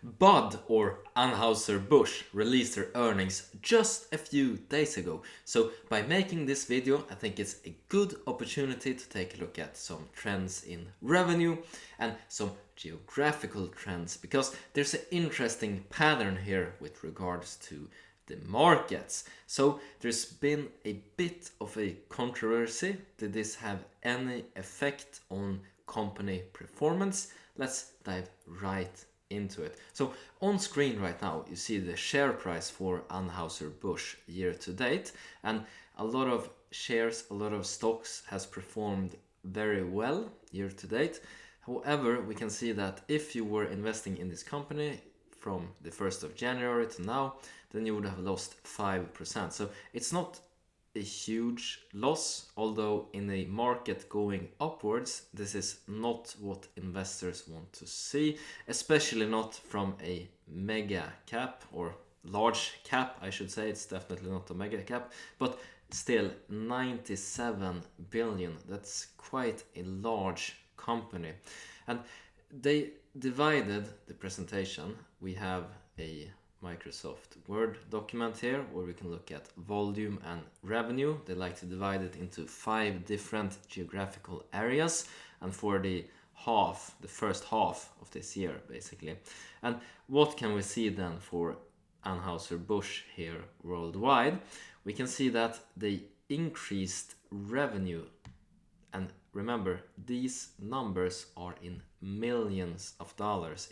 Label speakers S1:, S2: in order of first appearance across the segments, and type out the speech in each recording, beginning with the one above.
S1: Bud, or Anheuser-Busch, released their earnings just a few days ago. So by making this video, I think it's a good opportunity to take a look at some trends in revenue and some geographical trends, because there's an interesting pattern here with regards to the markets. So there's been a bit of a controversy. Did this have any effect on company performance? Let's dive right into it. So on screen right now you see the share price for Anheuser-Busch year to date, and a lot of shares, a lot of stocks has performed very well year to date. However, we can see that if you were investing in this company from the 1st of January to now, then you would have lost 5%. So it's not a huge loss, although in a market going upwards, this is not what investors want to see, especially not from a mega cap, or large cap I should say. It's definitely not a mega cap, but still 97 billion, that's quite a large company. And they divided the presentation. We have a Microsoft Word document here where we can look at volume and revenue. They like to divide it into 5 different geographical areas, and for the first half of this year basically. And what can we see then for Anheuser-Busch here worldwide? We can see that they increased revenue, and remember, these numbers are in millions of dollars.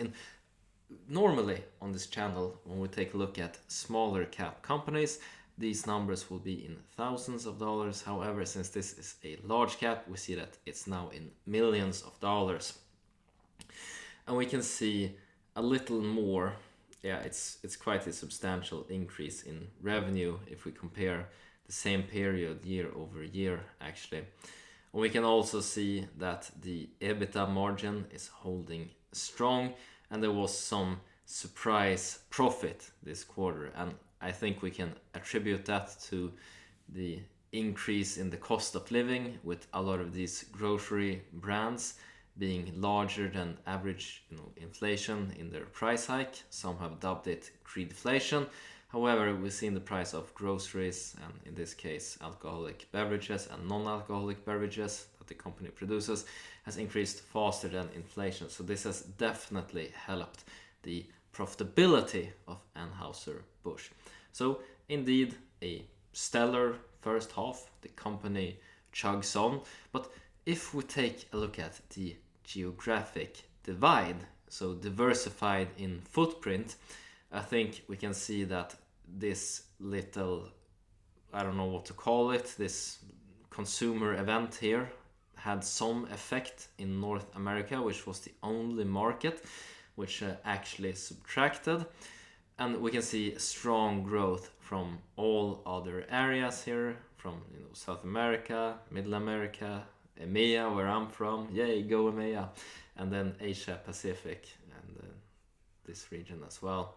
S1: Normally on this channel, when we take a look at smaller cap companies, these numbers will be in thousands of dollars. However, since this is a large cap, we see that it's now in millions of dollars. And we can see a little more. Yeah, it's quite a substantial increase in revenue if we compare the same period year over year actually. And we can also see that the EBITDA margin is holding strong, and there was some surprise profit this quarter, and I think we can attribute that to the increase in the cost of living, with a lot of these grocery brands being larger than average inflation in their price hike. Some have dubbed it greedflation. However, we've seen the price of groceries, and in this case alcoholic beverages and non-alcoholic beverages that the company produces, has increased faster than inflation. So this has definitely helped the profitability of Anheuser-Busch. So indeed a stellar first half. The company chugs on. But if we take a look at the geographic divide, so diversified in footprint, I think we can see that this little, I don't know what to call it, this consumer event here had some effect in North America, which was the only market which actually subtracted. And we can see strong growth from all other areas here, from South America, Middle America, EMEA, where I'm from, yay, go EMEA, and then Asia Pacific and this region as well.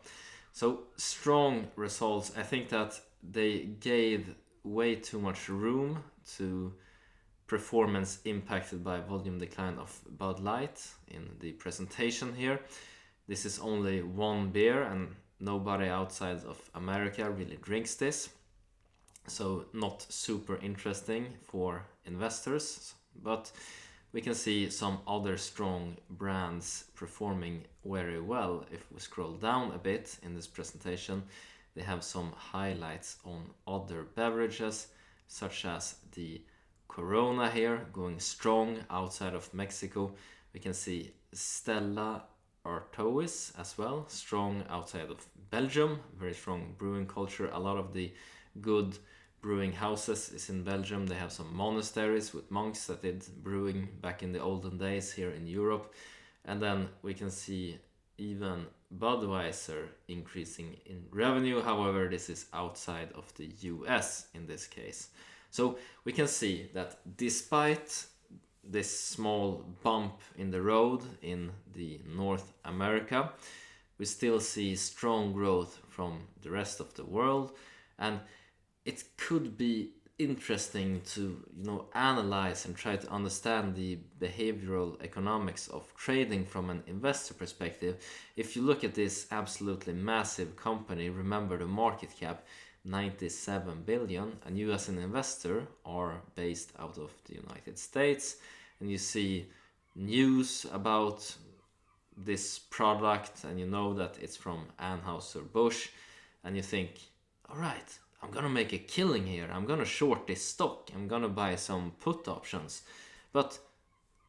S1: So strong results. I think that they gave way too much room to performance impacted by volume decline of Bud Light in the presentation here. This is only one beer, and nobody outside of America really drinks this, so not super interesting for investors. But we can see some other strong brands performing very well. If we scroll down a bit in this presentation, they have some highlights on other beverages, such as the Corona here going strong outside of Mexico. We can see Stella Artois as well, strong outside of Belgium, very strong brewing culture. A lot of the good brewing houses is in Belgium. They have some monasteries with monks that did brewing back in the olden days here in Europe. And then we can see even Budweiser increasing in revenue. However, this is outside of the US in this case. So we can see that despite this small bump in the road in the North America, we still see strong growth from the rest of the world. And it could be interesting to analyze and try to understand the behavioral economics of trading from an investor perspective. If you look at this absolutely massive company, remember the market cap 97 billion, and you as an investor are based out of the United States, and you see news about this product and you know that it's from Anheuser-Busch, and you think, all right, I'm gonna make a killing here, I'm gonna short this stock, I'm gonna buy some put options. But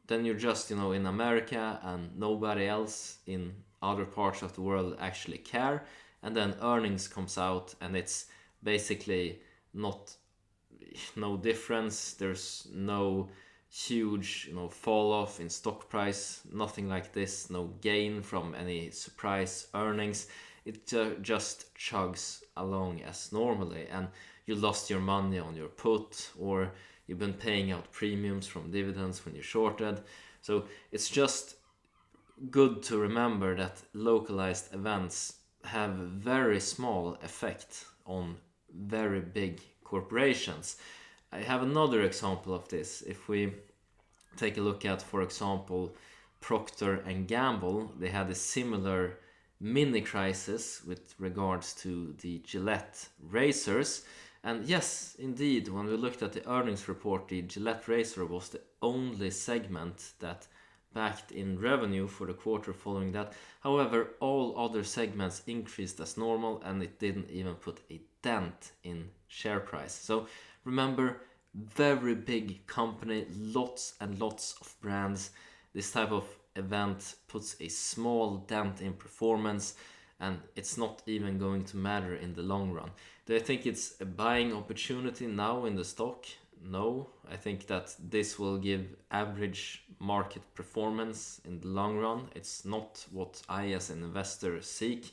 S1: then you're just in America and nobody else in other parts of the world actually care, and then earnings comes out and it's basically no difference. There's no huge fall off in stock price, nothing like this, no gain from any surprise earnings. It just chugs along as normally, and you lost your money on your put, or you've been paying out premiums from dividends when you shorted. So it's just good to remember that localized events have very small effect on very big corporations. I have another example of this. If we take a look at, for example, Procter and Gamble, they had a similar mini crisis with regards to the Gillette razors. And yes, indeed, when we looked at the earnings report, the Gillette razor was the only segment that backed in revenue for the quarter following that. However, all other segments increased as normal, and it didn't even put a dent in share price. So remember, very big company, lots and lots of brands. This type of event puts a small dent in performance, and it's not even going to matter in the long run. Do I think it's a buying opportunity now in the stock? No, I think that this will give average market performance in the long run. It's not what I as an investor seek.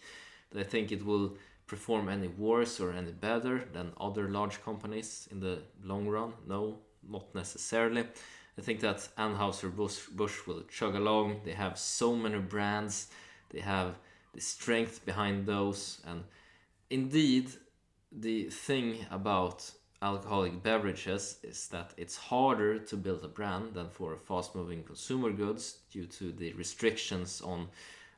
S1: Do I think it will perform any worse or any better than other large companies in the long run? No, not necessarily. I think that Anheuser-Busch will chug along. They have so many brands, they have the strength behind those, and indeed the thing about alcoholic beverages is that it's harder to build a brand than for fast-moving consumer goods due to the restrictions on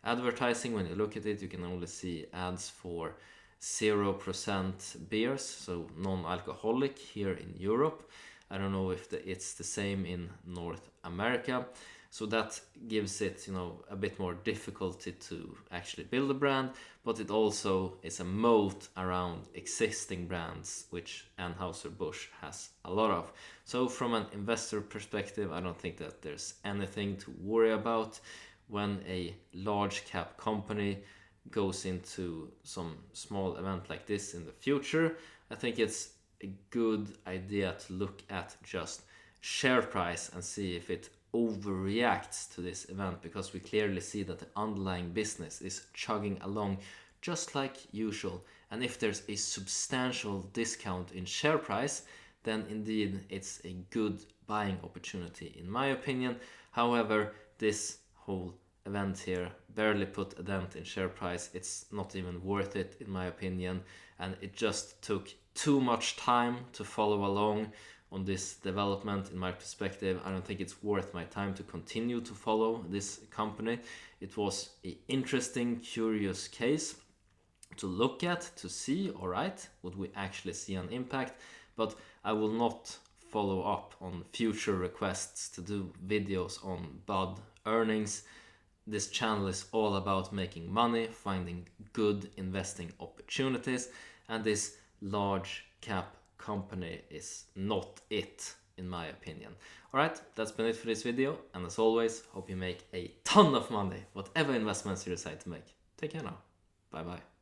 S1: advertising. When you look at it, you can only see ads for 0% beers, so non-alcoholic here in Europe. I don't know if it's the same in North America. So that gives it, a bit more difficulty to actually build a brand, but it also is a moat around existing brands, which Anheuser-Busch has a lot of. So from an investor perspective, I don't think that there's anything to worry about when a large cap company goes into some small event like this in the future. I think it's a good idea to look at just share price and see if it overreacts to this event, because we clearly see that the underlying business is chugging along just like usual. And if there's a substantial discount in share price, then indeed it's a good buying opportunity in my opinion. However, this whole event here barely put a dent in share price. It's not even worth it in my opinion, and it just took too much time to follow along on this development. In my perspective, I don't think it's worth my time to continue to follow this company. It was an interesting, curious case to look at, to see, all right, would we actually see an impact? But I will not follow up on future requests to do videos on Bud earnings. This channel is all about making money, finding good investing opportunities, and this large cap company is not it, in my opinion. Alright, that's been it for this video, and as always, hope you make a ton of money, whatever investments you decide to make. Take care now. Bye bye.